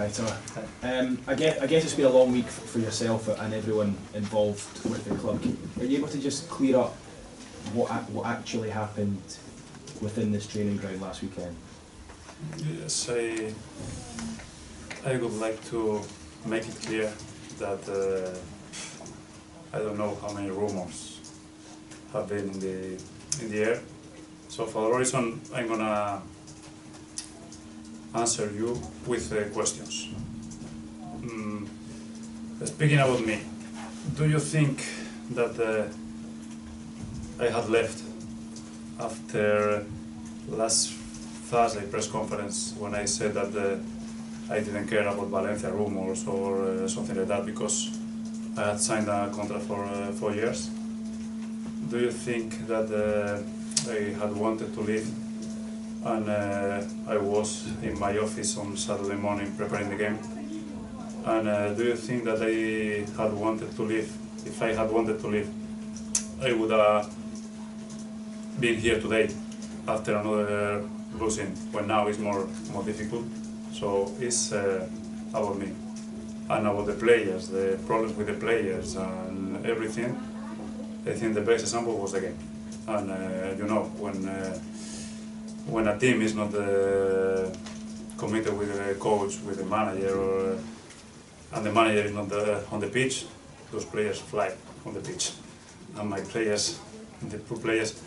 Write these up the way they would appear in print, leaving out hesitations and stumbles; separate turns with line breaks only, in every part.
Aitor. I guess it's been a long week for yourself and everyone involved with the club. Are you able to just clear up what actually happened within this training ground last weekend?
Yes, I would like to make it clear that I don't know how many rumors have been in the air. So for that reason, I'm gonna answer you with questions. Speaking about me, do you think that I had left after last Thursday press conference when I said that I didn't care about Valencia rumors or something like that because I had signed a contract for 4 years? Do you think that I had wanted to leave and I was in my office on Saturday morning preparing the game? And do you think that I had wanted to leave? If I had wanted to leave, I would have been here today after another losing, when now it's more difficult. So it's about me and about the players, the problems with the players and everything. I think the best example was the game. And you know, when a team is not committed with the coach, with the manager, and the manager is not on the pitch, those players fly on the pitch. And my players, the poor players,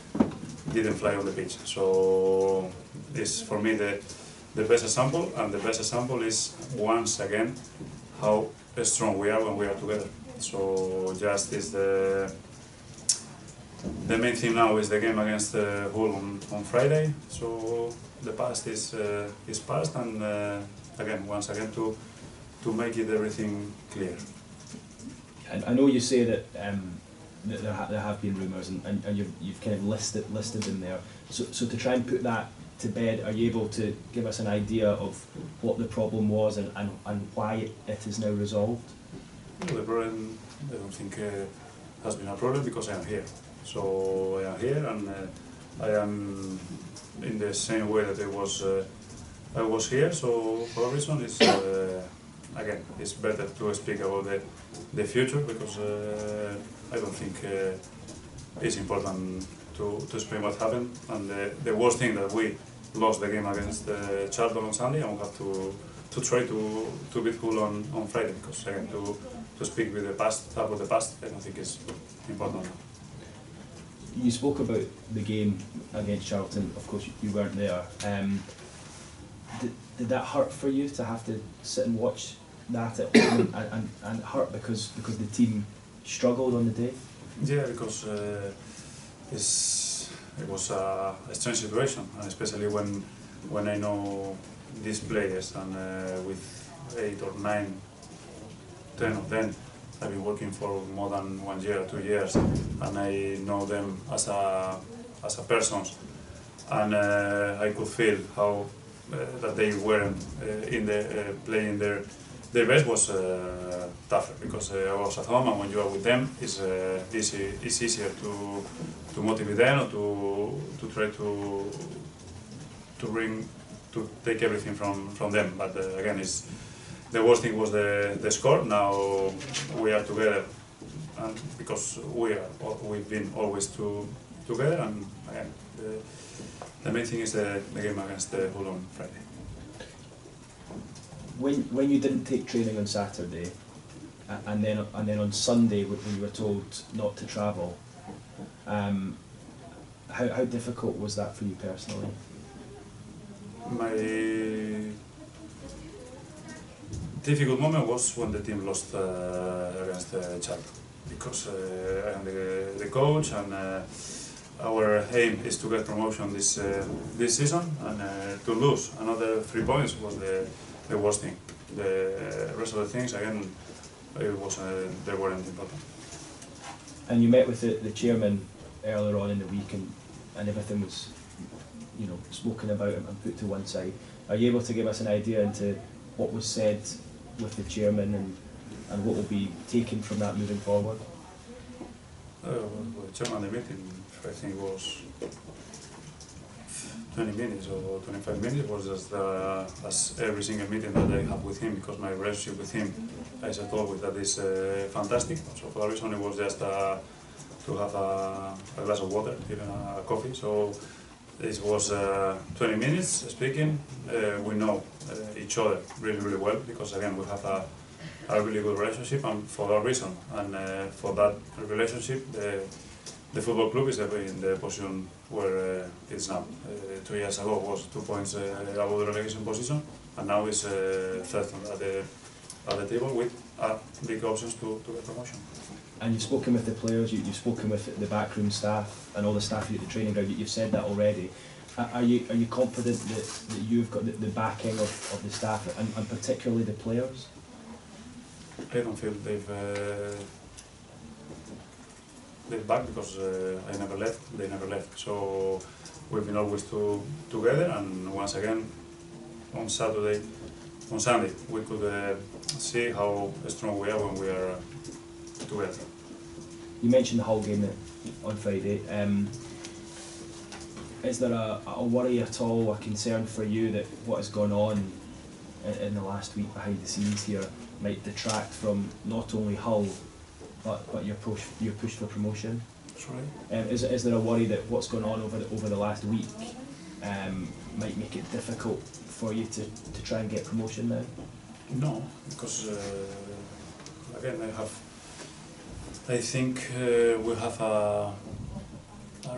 didn't fly on the pitch. So this for me the best example, and the best example is once again how strong we are when we are together. So just is the main thing now is the game against Hull on Friday. So the past is past, and again once again to make it everything clear.
I know you say that there have been rumours, and you've kind of listed them there. So to try and put that to bed, are you able to give us an idea of what the problem was and why it is now resolved?
Well, the problem, I don't think has been a problem because I am here. So I am here, and I am in the same way that I was here. So for a reason, it's again, it's better to speak about the future because I don't think it's important to explain what happened. And the worst thing that we lost the game against Charlton on Sunday, and we have to try to beat Hull on Friday, because again to speak with the past about the past, I don't think is important.
You spoke about the game against Charlton. Of course, you weren't there. Did that hurt for you to have to sit and watch that at home, and hurt because the team struggled on the day?
Yeah, because it was a strange situation, and especially when I know these players, and with 8 or 9, 10 of them, I've been working for more than 1 year, 2 years, and I know them as a persons, and I could feel how that they weren't in the playing their best was tougher, because I was at home, and when you are with them, it's easier to motivate them, or to try to take everything from them. But again, the worst thing was the score. Now we are together, and because we've been always together, and again the main thing is the game against Hull on Friday.
When you didn't take training on Saturday, and then on Sunday when you were told not to travel, how difficult was that for you personally?
My difficult moment was when the team lost against Charlton, because I am the coach, and our aim is to get promotion this season, and to lose another 3 points was the worst thing. The rest of the things, again, they weren't important.
And you met with the chairman earlier on in the week, and everything was, spoken about and put to one side. Are you able to give us an idea into what was said with the chairman and what will be taken from that moving forward?
Well, the chairman of the meeting, I think, was 20 minutes or 25 minutes. It was just as every single meeting that I have with him, because my relationship with him, I said always, that is fantastic. So for that reason, it was just to have a glass of water, even a coffee. So this was 20 minutes speaking. We know each other really, really well, because again, we have a really good relationship, and for that reason, and for that relationship, the football club is in the position where it's now. 2 years ago was 2 points above the relegation position, and now it's third at the table with big options to get promotion.
And you've spoken with the players, you've spoken with the backroom staff and all the staff at the training ground. You've said that already. Are you confident that you've got the backing of the staff and particularly the players?
I don't feel they've back, because I never left, they never left. So we've been always together, and once again on Sunday we could see how strong we are when we are together.
You mentioned the Hull game on Friday. Is there a worry at all, a concern for you that what has gone on in the last week behind the scenes here might detract from not only Hull but your push for promotion?
Sorry?
Is there a worry that what's gone on over the last week might make it difficult for you to try and get promotion now?
No, because again, I think we have a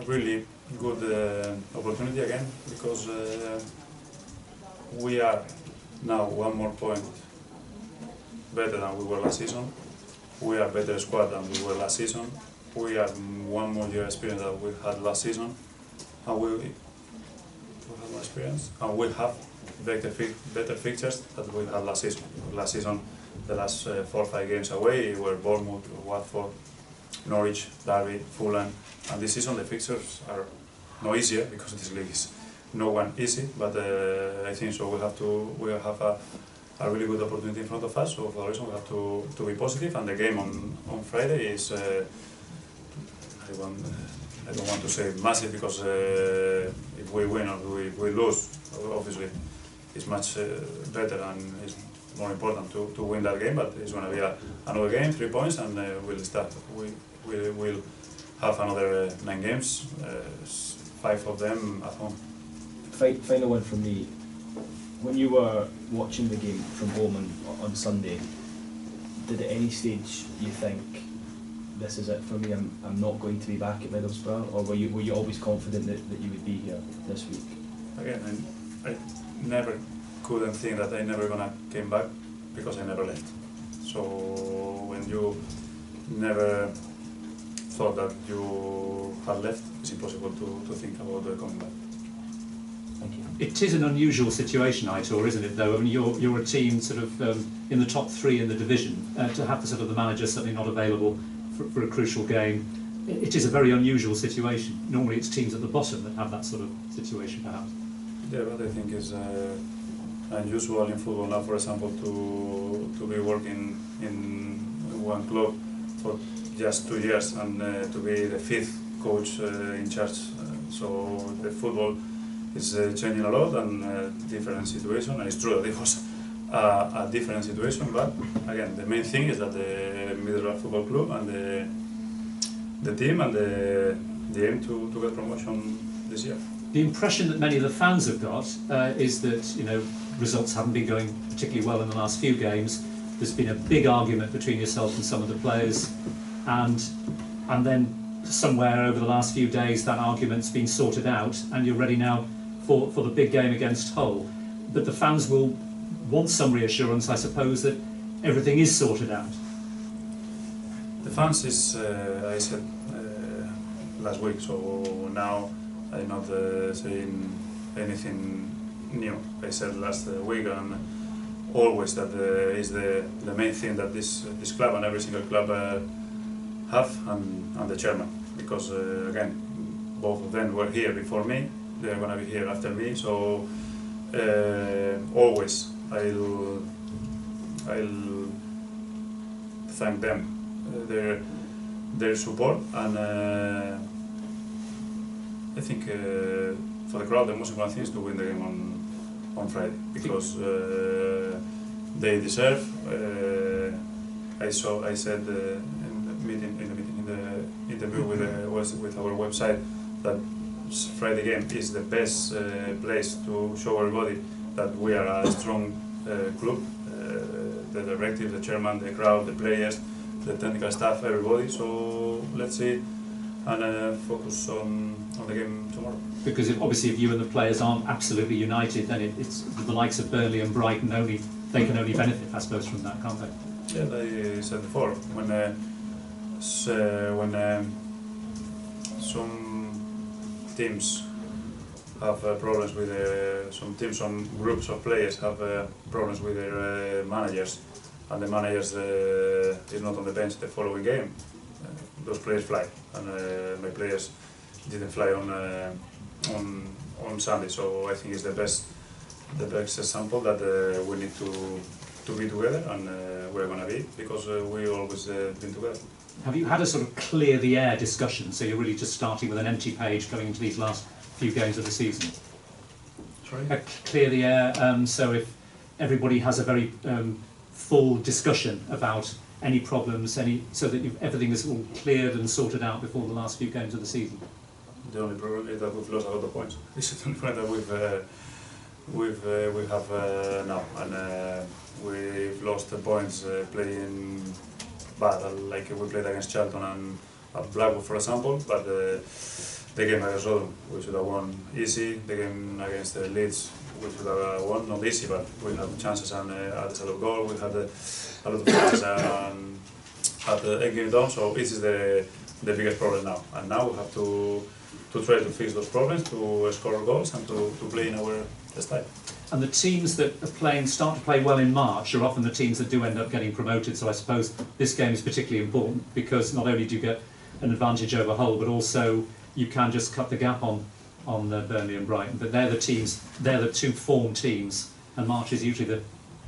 really good opportunity again, because we are now 1 more point better than we were last season. We are better squad than we were last season. We have 1 more year experience than we had last season, and we have more experience, and we have better fixtures than we had last season. Last season, the last 4 or 5 games away were Bournemouth, Watford, Norwich, Derby, Fulham, and this season the fixtures are no easier, because this league is no one easy. But I think so we have a really good opportunity in front of us. So for that reason we have to be positive. And the game on Friday is I don't want to say massive, because if we win or if we lose, obviously it's much better and it's more important to win that game. But it's going to be another game, 3 points, and we'll start. We will have another 9 games, 5 of them at home.
Final one from me. When you were watching the game from home on Sunday, did at any stage you think, this is it for me, I'm not going to be back at Middlesbrough, or were you always confident that you would be here this week?
Again, I never couldn't think that I never gonna came back, because I never left. So when you never thought that you had left, it's impossible to think about coming back.
Thank you.
It is an unusual situation, Aitor, isn't it? Though I mean, you're a team sort of in the top 3 in the division. To have the manager suddenly not available for a crucial game, it is a very unusual situation. Normally, it's teams at the bottom that have that sort of situation, perhaps.
Yeah, but I think it's unusual in football now, for example, to be working in one club for just 2 years and to be the 5th coach in charge. So the football is changing a lot, and different situation. And it's true that it was a different situation, but again, the main thing is that the Middlesbrough Football Club and the team and the aim to get promotion this year.
The impression that many of the fans have got is that results haven't been going particularly well in the last few games. There's been a big argument between yourself and some of the players, and then somewhere over the last few days that argument's been sorted out, and you're ready now for the big game against Hull. But the fans will want some reassurance, I suppose, that everything is sorted out.
The fans is, I said last week, so now I'm not saying anything new. I said last week, and always that is the main thing that this club and every single club have, and the chairman, because again, both of them were here before me, they're going to be here after me, so always I'll thank them, their support, and I think for the crowd the most important thing is to win the game on Friday, because they deserve. I said in the interview with our website that Friday game is the best place to show everybody that we are a strong club. The directive, the chairman, the crowd, the players, the technical staff, everybody. So let's see and focus on the game tomorrow.
Because obviously if you and the players aren't absolutely united, then it's the likes of Burnley and Brighton they can only benefit, I suppose, from that, can't they?
Yeah, they said before, when some teams have problems with some groups of players have problems with their managers, and the managers is not on the bench the following game, those players fly, and my players didn't fly on Sunday, so I think it's the best example that we need to be together, and we're going to be, because we always been together.
Have you had a sort of clear the air discussion, so you're really just starting with an empty page going into these last few games of the season?
Sorry?
Clear the air, so if everybody has a very full discussion about any problems, so that everything is all cleared and sorted out before the last few games of the season?
The only problem is that we've lost a lot of points. This is the only point that we have now, and we've lost the points playing bad, like we played against Charlton and Blackwood, for example, but the game against Rotherham we should have won easy. The game against Leeds we should have won, not easy, but we had chances and at the side of goal we had a lot of chances and at the end game down. So this is the biggest problem now, and now we have to try to fix those problems, to score goals and to play in our style.
And the teams that start to play well in March are often the teams that do end up getting promoted. So I suppose this game is particularly important because not only do you get an advantage over Hull, but also you can just cut the gap on Burnley and Brighton. But they're the teams, they're the two form teams, and March is usually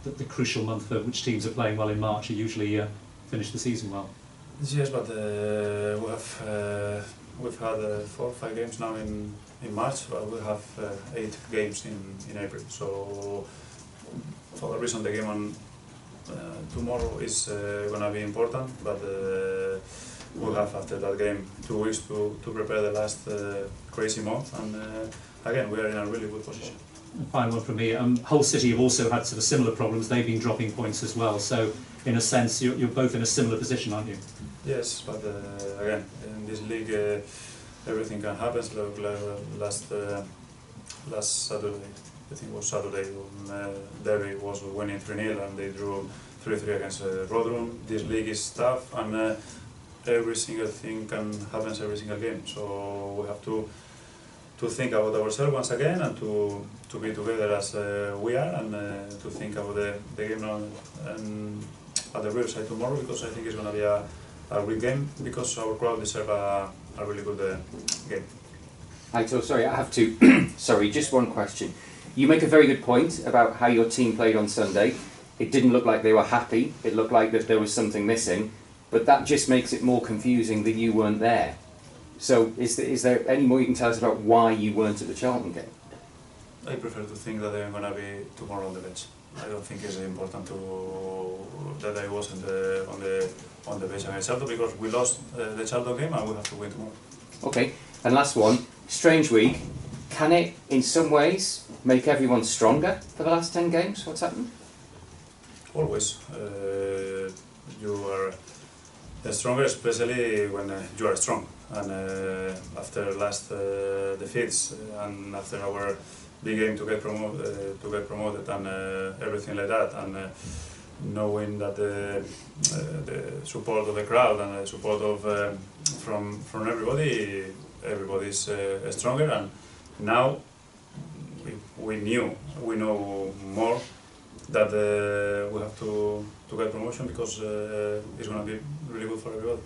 the crucial month for which teams are playing well in March. Are usually finish the season well.
Yes, but we've had 4 or 5 games now in March, but we have 8 games in April. So for that reason, the game on tomorrow is going to be important. But we'll have after that game 2 weeks to prepare the last crazy month. And again, we are in a really good position.
Final one from me. Hull City have also had sort of similar problems. They've been dropping points as well. So in a sense, you're both in a similar position, aren't you?
Yes, but again, in this league, everything can happen. Last Saturday, I think it was Saturday, when Derby was winning 3-0 and they drew 3-3 against Rotherham. This league is tough, and every single thing can happen every single game. So we have to think about ourselves once again, and to be together as we are, and to think about the game and at the real side tomorrow, because I think it's going to be a great game, because our crowd deserve a really good game.
Aitor, sorry, I have to. Sorry, just one question. You make a very good point about how your team played on Sunday. It didn't look like they were happy. It looked like that there was something missing, but that just makes it more confusing that you weren't there. So, is there any more you can tell us about why you weren't at the Charlton game?
I prefer to think that they're going to be tomorrow on the bench. I don't think it's important that I wasn't on the bench against Charlton, because we lost the Charlton game and we have to win tomorrow.
Okay, and last one. Strange week. Can it, in some ways, make everyone stronger for the last 10 games? What's happened?
Always. You are stronger, especially when you are strong. And after last defeats and after our big game to get promoted and everything like that, and knowing that the support of the crowd and the support of from everybody's stronger, and now we know more that we have to get promotion, because it's going to be really good for everybody.